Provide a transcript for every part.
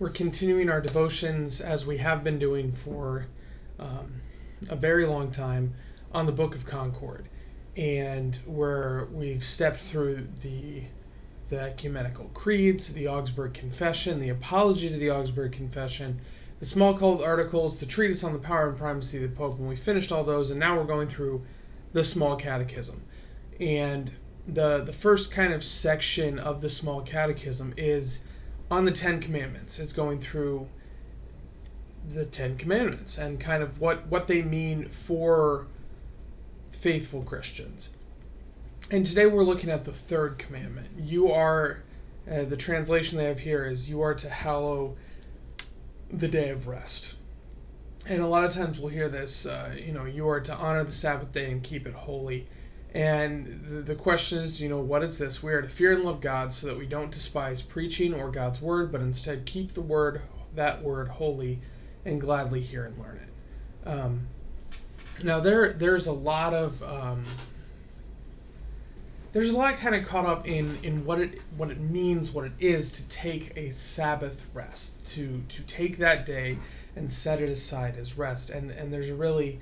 We're continuing our devotions as we have been doing for a very long time on the Book of Concord, and where we've stepped through the ecumenical creeds, the Augsburg Confession, the apology to the Augsburg Confession, the small cult articles, the treatise on the power and primacy of the Pope, and we finished all those, and now we're going through the small catechism. And the first kind of section of the small catechism is on the Ten Commandments. It's going through the Ten Commandments and kind of what they mean for faithful Christians. And today we're looking at the third commandment. You are, the translation they have here is, you are to hallow the day of rest. And a lot of times we'll hear this, you are to honor the Sabbath day and keep it holy. And the question is, what is this? We are to fear and love God so that we don't despise preaching or God's word, but instead keep that word holy and gladly hear and learn it. Now there's a lot kind of caught up in what it means, what it is to take a Sabbath rest, to take that day and set it aside as rest. And there's a really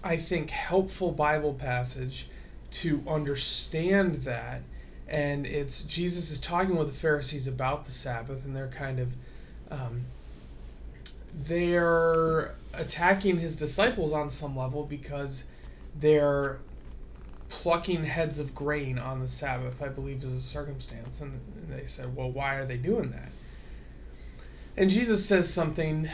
I think helpful Bible passage to understand that, and it's Jesus is talking with the Pharisees about the Sabbath, and they're kind of they're attacking his disciples on some level because they're plucking heads of grain on the Sabbath, I believe is a circumstance. And they said, well, why are they doing that? And Jesus says something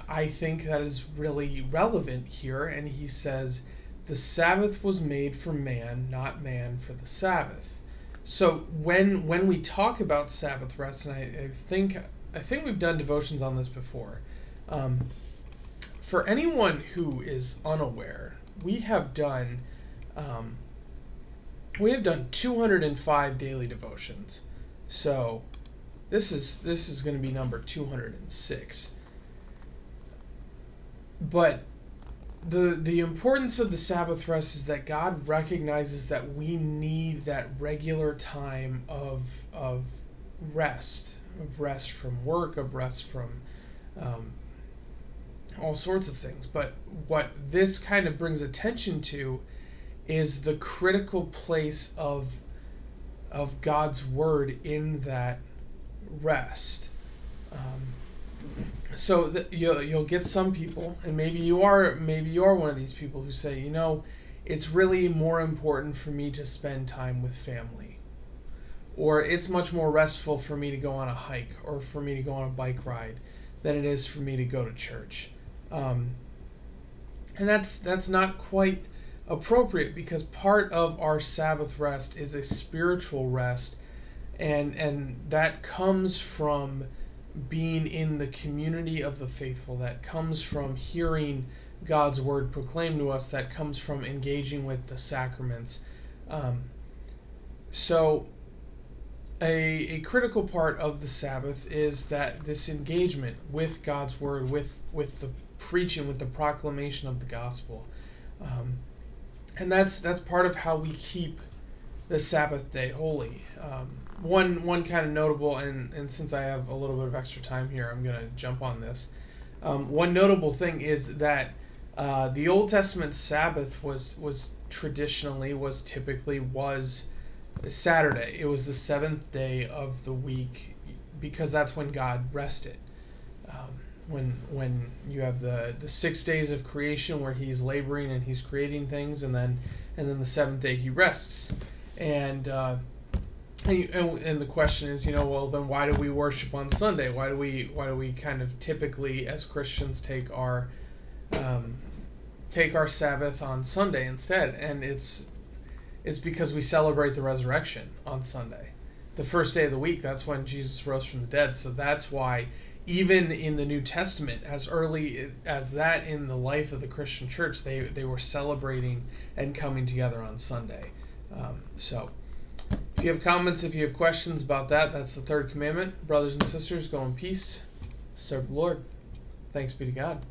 I think that is really relevant here, and he says, the Sabbath was made for man, not man for the Sabbath. So when we talk about Sabbath rest, and I think we've done devotions on this before, for anyone who is unaware, we have done 205 daily devotions. So this is going to be number 206. But the importance of the Sabbath rest is that God recognizes that we need that regular time of rest from work, of rest from all sorts of things. But what this kind of brings attention to is the critical place of God's word in that rest. So you'll get some people, and maybe you are one of these people who say, it's really more important for me to spend time with family, or it's much more restful for me to go on a hike or for me to go on a bike ride than it is for me to go to church. And that's not quite appropriate, because part of our Sabbath rest is a spiritual rest, and that comes from being in the community of the faithful, that comes from hearing God's word proclaimed to us, that comes from engaging with the sacraments. So a critical part of the Sabbath is that this engagement with God's word, with the preaching, with the proclamation of the gospel. And that's part of how we keep the Sabbath day holy. One kind of notable, and since I have a little bit of extra time here, I'm going to jump on this. One notable thing is that the Old Testament Sabbath was typically Saturday. It was the seventh day of the week, because that's when God rested. When you have the 6 days of creation where he's laboring and he's creating things, and then the seventh day he rests. And the question is, well, then why do we worship on Sunday? Why do we kind of typically as Christians take our Sabbath on Sunday instead? And it's because we celebrate the resurrection on Sunday, the first day of the week. That's when Jesus rose from the dead. So that's why even in the New Testament, as early as that in the life of the Christian church, they were celebrating and coming together on Sunday. So if you have comments, if you have questions about that, that's the third commandment. Brothers and sisters, go in peace. Serve the Lord. Thanks be to God.